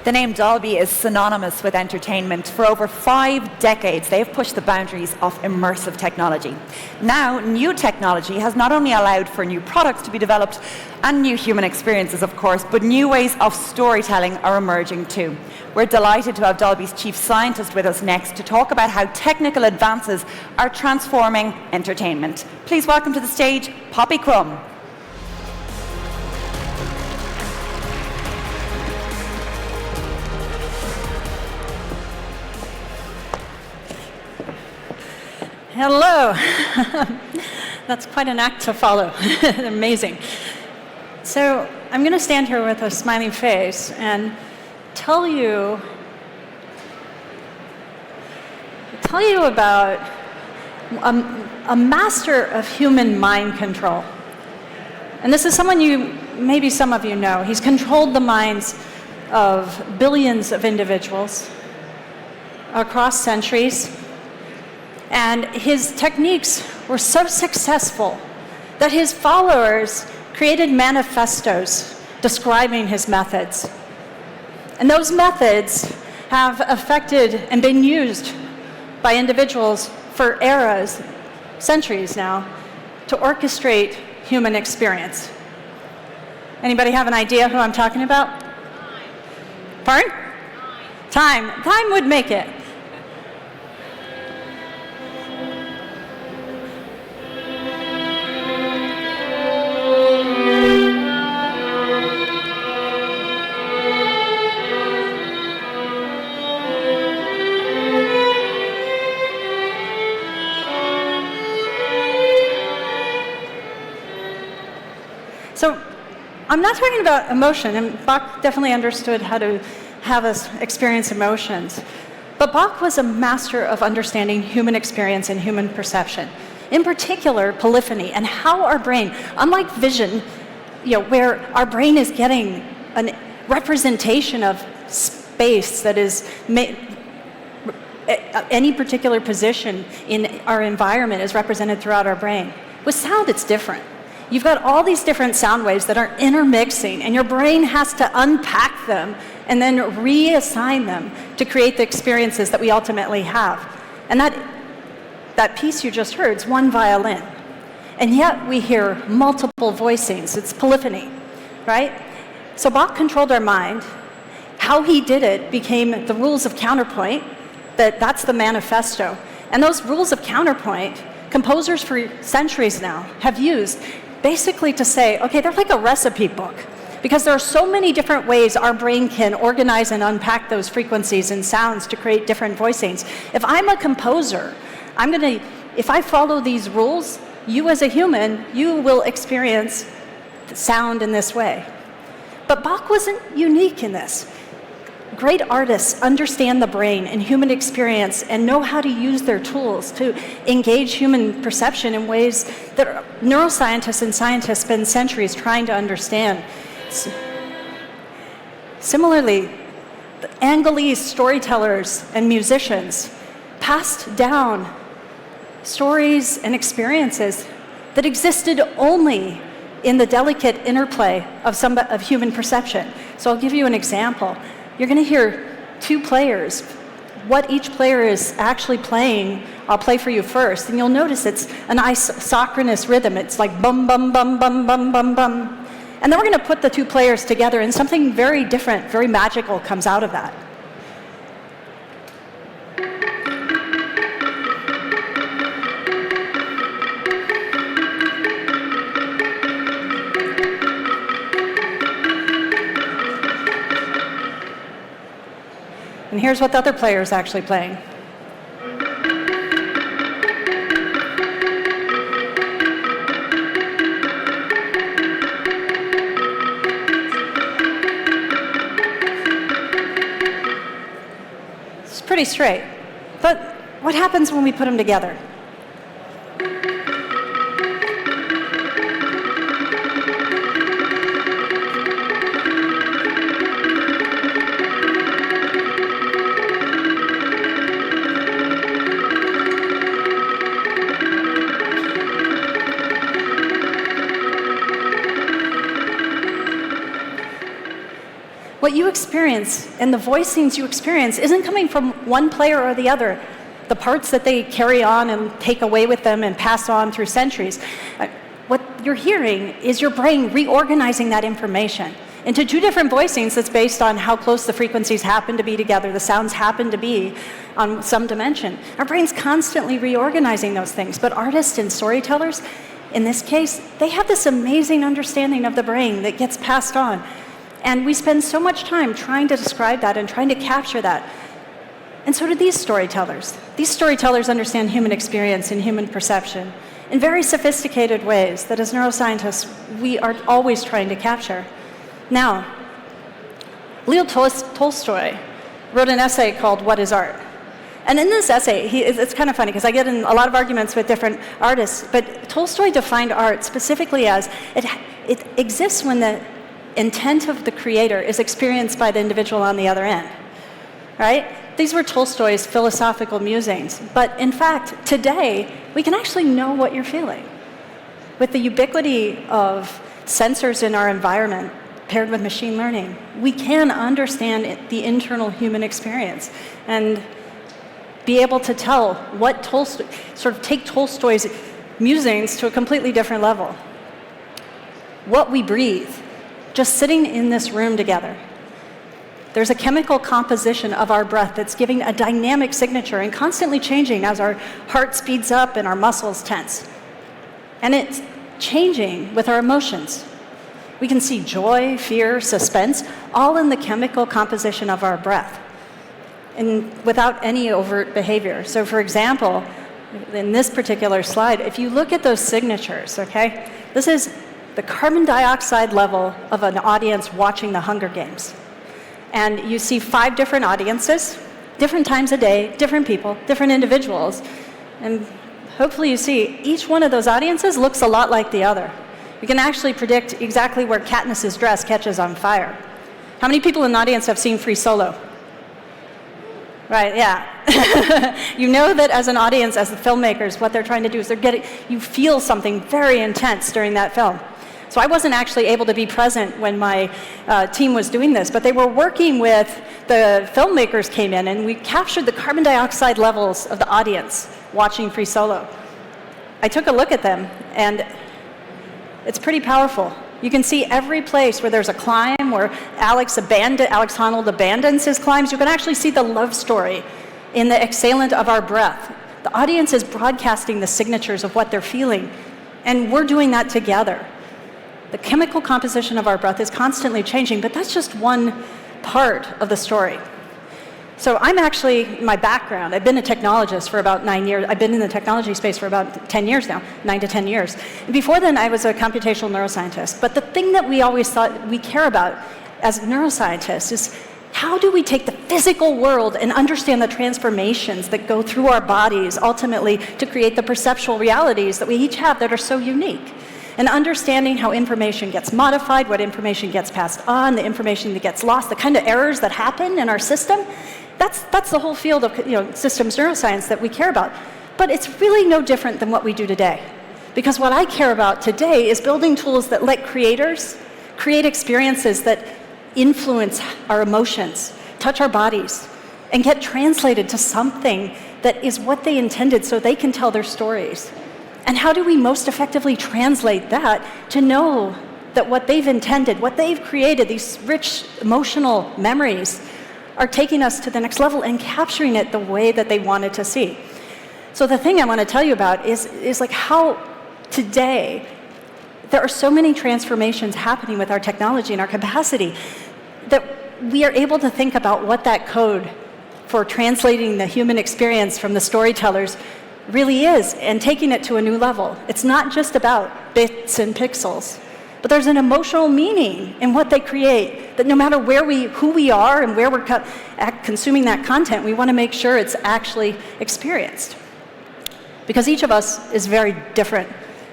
The name Dolby is synonymous with entertainment. For over 5 decades, they've pushed the boundaries of immersive technology. Now, new technology has not only allowed for new products to be developed and new human experiences, of course, but new ways of storytelling are emerging too. We're delighted to have Dolby's Chief Scientist with us next to talk about how technical advances are transforming entertainment. Please welcome to the stage, Poppy Crum. Hello. That's quite an act to follow. Amazing. So I'm going to stand here with a smiling face and tell you about a master of human mind control. And this is someone maybe some of you know. He's controlled the minds of billions of individuals across centuries. And his techniques were so successful that his followers created manifestos describing his methods. And those methods have affected and been used by individuals for eras, centuries now, to orchestrate human experience. Anybody have an idea who I'm talking about? Pardon? Time. Time would make it. So I'm not talking about emotion, and Bach definitely understood how to have us experience emotions. But Bach was a master of understanding human experience and human perception. In particular, polyphony, and how our brain, unlike vision, where our brain is getting a representation of space that is any particular position in our environment is represented throughout our brain. With sound, it's different. You've got all these different sound waves that are intermixing, and your brain has to unpack them and then reassign them to create the experiences that we ultimately have. And that piece you just heard is one violin. And yet we hear multiple voicings. It's polyphony, right? So Bach controlled our mind. How he did it became the rules of counterpoint. That's the manifesto. And those rules of counterpoint, composers for centuries now have used basically to say, okay, they're like a recipe book, because there are so many different ways our brain can organize and unpack those frequencies and sounds to create different voicings. If I'm a composer, if I follow these rules, you as a human, you will experience sound in this way. But Bach wasn't unique in this. Great artists understand the brain and human experience and know how to use their tools to engage human perception in ways that neuroscientists and scientists spend centuries trying to understand. Similarly, the Angolese storytellers and musicians passed down stories and experiences that existed only in the delicate interplay of human perception. So I'll give you an example. You're going to hear two players. What each player is actually playing, I'll play for you first, and you'll notice it's an isochronous rhythm. It's like bum, bum, bum, bum, bum, bum, bum. And then we're going to put the two players together, and something very different, very magical comes out of that. And here's what the other player is actually playing. It's pretty straight. But what happens when we put them together? what you experience and the voicings you experience isn't coming from one player or the other, the parts that they carry on and take away with them and pass on through centuries. What you're hearing is your brain reorganizing that information into two different voicings that's based on how close the frequencies happen to be together, the sounds happen to be on some dimension. Our brain's constantly reorganizing those things, but artists and storytellers, in this case, they have this amazing understanding of the brain that gets passed on. And we spend so much time trying to describe that and trying to capture that. And so do these storytellers. These storytellers understand human experience and human perception in very sophisticated ways that as neuroscientists, we are always trying to capture. Now, Leo Tolstoy wrote an essay called What is Art? And in this essay, it's kind of funny because I get in a lot of arguments with different artists, but Tolstoy defined art specifically as it exists when the intent of the creator is experienced by the individual on the other end, right? These were Tolstoy's philosophical musings. But in fact, today, we can actually know what you're feeling. With the ubiquity of sensors in our environment paired with machine learning, we can understand the internal human experience and be able to tell what Tolstoy, sort of take Tolstoy's musings to a completely different level. What we breathe, just sitting in this room together. There's a chemical composition of our breath that's giving a dynamic signature and constantly changing as our heart speeds up and our muscles tense. And it's changing with our emotions. We can see joy, fear, suspense, all in the chemical composition of our breath, and without any overt behavior. So for example, in this particular slide, if you look at those signatures, okay, this is the carbon dioxide level of an audience watching the Hunger Games. And you see 5 different audiences, different times a day, different people, different individuals. And hopefully you see each one of those audiences looks a lot like the other. We can actually predict exactly where Katniss's dress catches on fire. How many people in the audience have seen Free Solo? Right, yeah. You know that as an audience, as the filmmakers, what they're trying to do is you feel something very intense during that film. So I wasn't actually able to be present when my team was doing this, but they were working with the filmmakers came in, and we captured the carbon dioxide levels of the audience watching Free Solo. I took a look at them, and it's pretty powerful. You can see every place where there's a climb, where Alex Honnold abandons his climbs. You can actually see the love story in the exhalant of our breath. The audience is broadcasting the signatures of what they're feeling, and we're doing that together. The chemical composition of our breath is constantly changing, but that's just one part of the story. So I'm actually, my background, I've been a technologist for about 9 years. I've been in the technology space for about 10 years now, 9 to 10 years. And before then, I was a computational neuroscientist. But the thing that we always thought we care about as neuroscientists is how do we take the physical world and understand the transformations that go through our bodies ultimately to create the perceptual realities that we each have that are so unique. And understanding how information gets modified, what information gets passed on, the information that gets lost, the kind of errors that happen in our system, that's the whole field of systems neuroscience that we care about. But it's really no different than what we do today. Because what I care about today is building tools that let creators create experiences that influence our emotions, touch our bodies, and get translated to something that is what they intended so they can tell their stories. And how do we most effectively translate that to know that what they've intended, what they've created, these rich emotional memories, are taking us to the next level and capturing it the way that they wanted to see. So the thing I want to tell you about is like how today there are so many transformations happening with our technology and our capacity that we are able to think about what that code for translating the human experience from the storytellers really is and taking it to a new level. It's not just about bits and pixels, but there's an emotional meaning in what they create that no matter who we are and where we're consuming that content, we want to make sure it's actually experienced. Because each of us is very different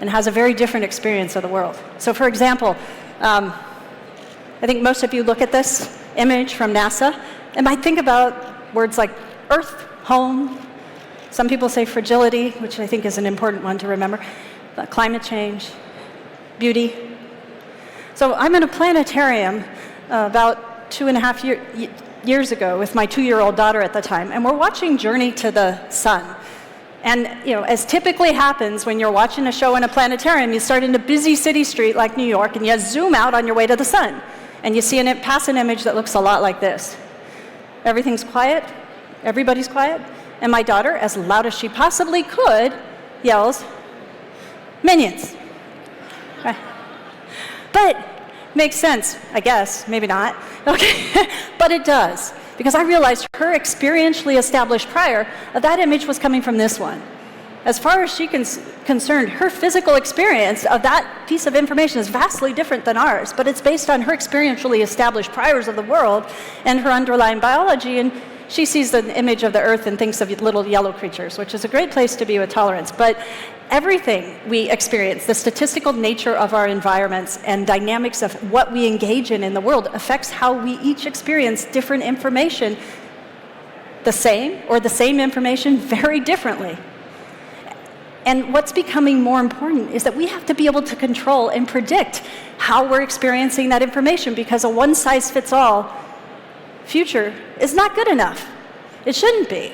and has a very different experience of the world. So for example, I think most of you look at this image from NASA and might think about words like Earth, home. Some people say fragility, which I think is an important one to remember, climate change, beauty. So I'm in a planetarium about years ago with my 2-year-old daughter at the time, and we're watching Journey to the Sun. And as typically happens when you're watching a show in a planetarium, you start in a busy city street like New York, and you zoom out on your way to the sun. And you see pass an image that looks a lot like this. Everything's quiet, everybody's quiet, and my daughter, as loud as she possibly could, yells, "Minions." Okay. But makes sense, I guess, maybe not. Okay, but it does. Because I realized her experientially established prior of that image was coming from this one. As far as she's concerned, her physical experience of that piece of information is vastly different than ours, but it's based on her experientially established priors of the world and her underlying biology, and she sees the image of the Earth and thinks of little yellow creatures, which is a great place to be with tolerance. But everything we experience, the statistical nature of our environments and dynamics of what we engage in the world affects how we each experience different information, the same information very differently. And what's becoming more important is that we have to be able to control and predict how we're experiencing that information, because a one-size-fits-all future is not good enough. It shouldn't be.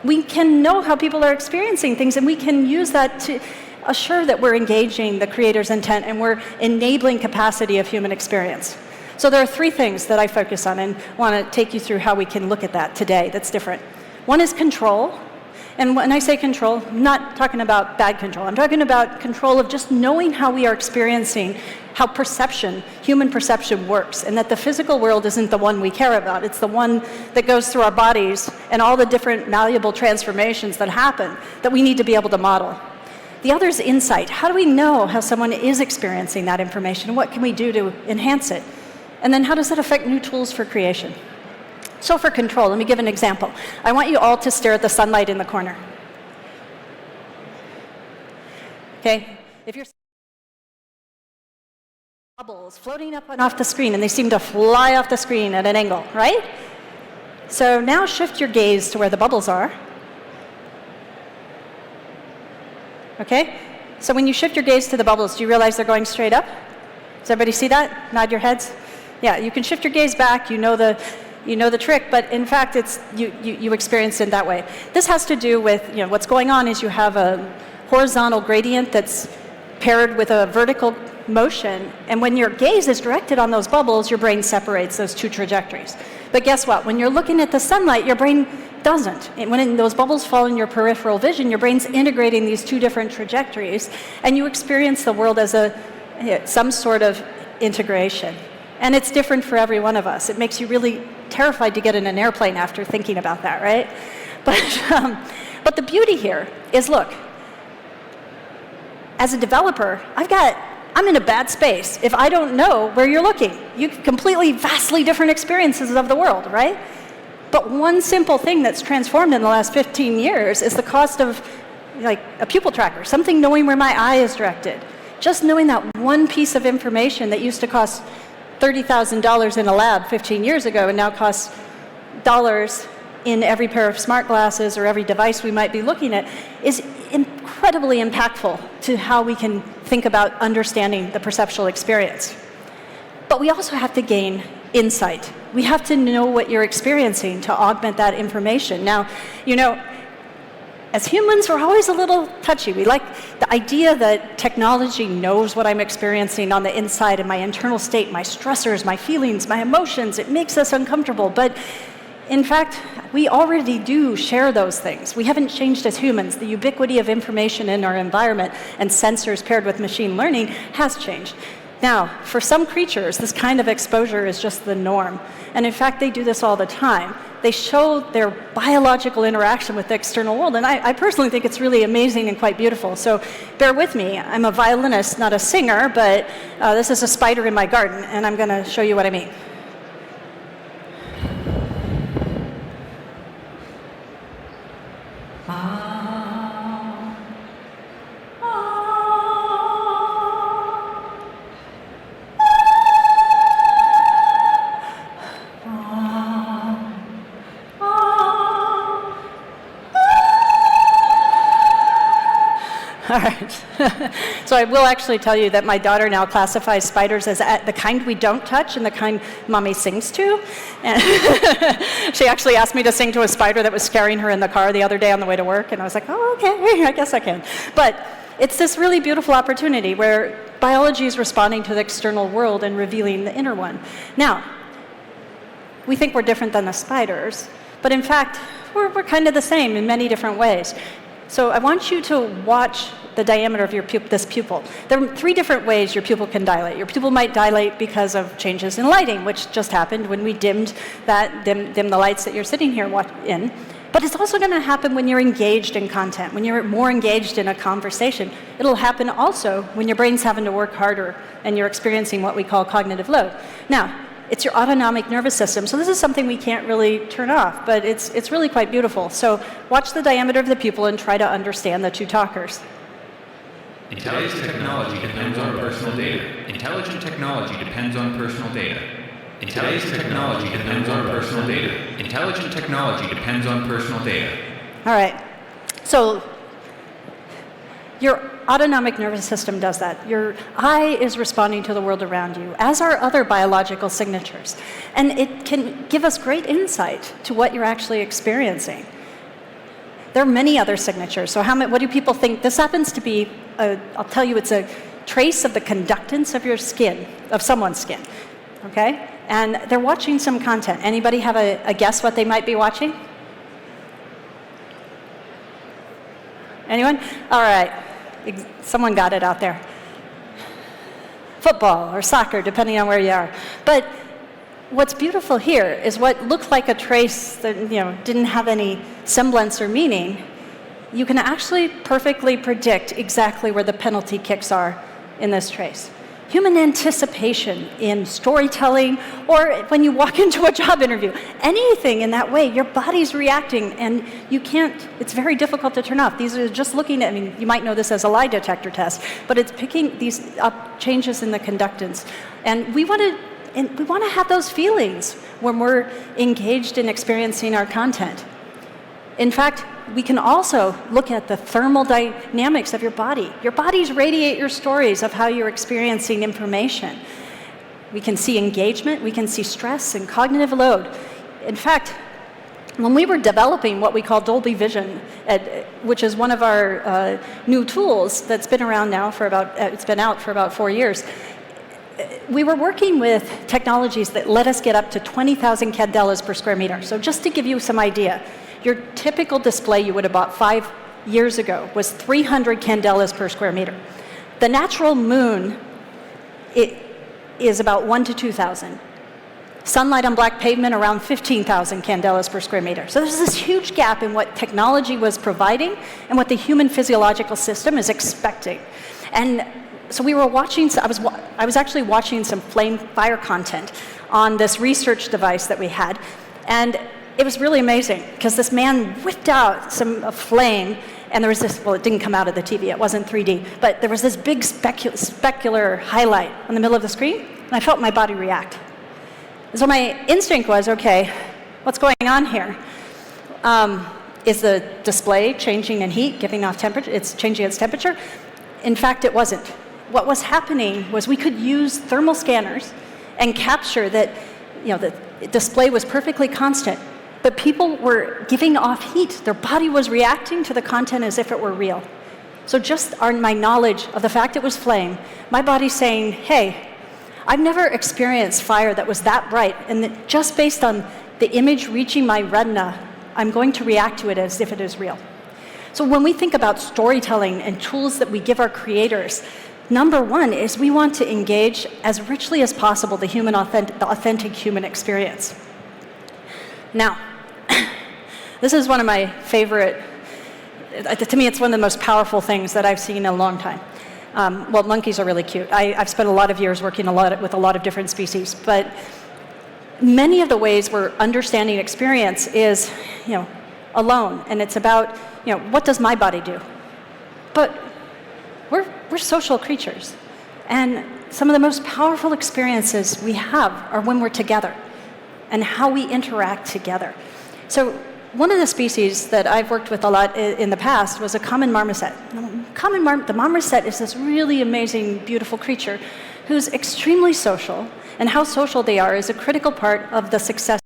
We can know how people are experiencing things, and we can use that to assure that we're engaging the Creator's intent and we're enabling capacity of human experience. So there are 3 things that I focus on and want to take you through how we can look at that today that's different. One is control. And when I say control, I'm not talking about bad control. I'm talking about control of just knowing how we are experiencing, how human perception works, and that the physical world isn't the one we care about. It's the one that goes through our bodies and all the different malleable transformations that happen that we need to be able to model. The other is insight. How do we know how someone is experiencing that information, and what can we do to enhance it? And then how does that affect new tools for creation? So for control, let me give an example. I want you all to stare at the sunlight in the corner. Okay? If you're bubbles floating up and off the screen, and they seem to fly off the screen at an angle, right? So now shift your gaze to where the bubbles are. Okay? So when you shift your gaze to the bubbles, do you realize they're going straight up? Does everybody see that? Nod your heads. Yeah, you can shift your gaze back. You know the trick, but in fact, you experience it that way. This has to do with, what's going on is you have a horizontal gradient that's paired with a vertical motion, and when your gaze is directed on those bubbles, your brain separates those 2 trajectories. But guess what? When you're looking at the sunlight, your brain doesn't. And when those bubbles fall in your peripheral vision, your brain's integrating these 2 different trajectories, and you experience the world as some sort of integration. And it's different for every one of us. It makes you really terrified to get in an airplane after thinking about that, right? But the beauty here is, look, as a developer, I'm in a bad space if I don't know where you're looking. You have completely, vastly different experiences of the world, right? But one simple thing that's transformed in the last 15 years is the cost of a pupil tracker, something knowing where my eye is directed. Just knowing that one piece of information that used to cost $30,000 in a lab 15 years ago and now costs dollars in every pair of smart glasses or every device we might be looking at is incredibly impactful to how we can think about understanding the perceptual experience. But we also have to gain insight. We have to know what you're experiencing to augment that information. Now, as humans, we're always a little touchy. We like the idea that technology knows what I'm experiencing on the inside and my internal state, my stressors, my feelings, my emotions. It makes us uncomfortable. But in fact, we already do share those things. We haven't changed as humans. The ubiquity of information in our environment and sensors paired with machine learning has changed. Now, for some creatures, this kind of exposure is just the norm. And in fact, they do this all the time. They show their biological interaction with the external world. And I personally think it's really amazing and quite beautiful. So bear with me. I'm a violinist, not a singer, but this is a spider in my garden, and I'm going to show you what I mean. All right. So I will actually tell you that my daughter now classifies spiders as the kind we don't touch and the kind mommy sings to. And she actually asked me to sing to a spider that was scaring her in the car the other day on the way to work, and I was like, oh, okay, I guess I can. But it's this really beautiful opportunity where biology is responding to the external world and revealing the inner one. Now, we think we're different than the spiders, but in fact, we're kind of the same in many different ways. So I want you to watch the diameter of your this pupil. There are 3 different ways your pupil can dilate. Your pupil might dilate because of changes in lighting, which just happened when we dimmed the lights that you're sitting here in. But it's also going to happen when you're engaged in content, when you're more engaged in a conversation. It'll happen also when your brain's having to work harder and you're experiencing what we call cognitive load. Now, it's your autonomic nervous system, so this is something we can't really turn off, but it's really quite beautiful. So watch the diameter of the pupil and try to understand the 2 talkers. Intelligent technology depends on personal data. Intelligent technology depends on personal data. Intelligent technology depends on personal data. Intelligent technology depends on personal data. All right. So your autonomic nervous system does that. Your eye is responding to the world around you, as are other biological signatures. And it can give us great insight to what you're actually experiencing. There are many other signatures. So what do people think? This happens to be, I'll tell you, it's a trace of the conductance of your skin, of someone's skin. Okay? And they're watching some content. Anybody have a guess what they might be watching? Anyone? All right. Someone got it out there. Football or soccer, depending on where you are. But what's beautiful here is what looked like a trace that didn't have any semblance or meaning. You can actually perfectly predict exactly where the penalty kicks are in this trace. Human anticipation in storytelling, or when you walk into a job interview, anything in that way, your body's reacting, and it's very difficult to turn off. These are just looking at, you might know this as a lie detector test, but it's picking these up changes in the conductance. And we want to have those feelings when we're engaged in experiencing our content. In fact, we can also look at the thermal dynamics of your body. Your bodies radiate your stories of how you're experiencing information. We can see engagement, we can see stress and cognitive load. In fact, when we were developing what we call Dolby Vision, which is one of our new tools that's been around now it's been out for about 4 years, we were working with technologies that let us get up to 20,000 candelas per square meter. So just to give you some idea, your typical display you would have bought 5 years ago was 300 candelas per square meter. The natural moon is about 1 to 2,000. Sunlight on black pavement around 15,000 candelas per square meter. So there's this huge gap in what technology was providing and what the human physiological system is expecting. And so we were watching, I was actually watching some fire content on this research device that we had. And it was really amazing, because this man whipped out a flame, and there was this, well, it didn't come out of the TV, it wasn't 3D, but there was this big specular highlight on the middle of the screen, and I felt my body react. And so my instinct was, okay, what's going on here? Is the display changing in heat, giving off temperature? It's changing its temperature? In fact, it wasn't. What was happening was we could use thermal scanners and capture that, the display was perfectly constant, but people were giving off heat. Their body was reacting to the content as if it were real. So just my knowledge of the fact it was flame, my body's saying, hey, I've never experienced fire that was that bright, and that just based on the image reaching my retina, I'm going to react to it as if it is real. So when we think about storytelling and tools that we give our creators, number one is we want to engage as richly as possible the authentic human experience. Now, this is one of my favorite, to me it's one of the most powerful things that I've seen in a long time. Well, monkeys are really cute. I've spent a lot of years working with a lot of different species, but many of the ways we're understanding experience is, alone, and it's about, what does my body do? But we're social creatures, and some of the most powerful experiences we have are when we're together and how we interact together. So One of the species that I've worked with a lot in the past was a common marmoset. The marmoset is this really amazing, beautiful creature who's extremely social, and how social they are is a critical part of the success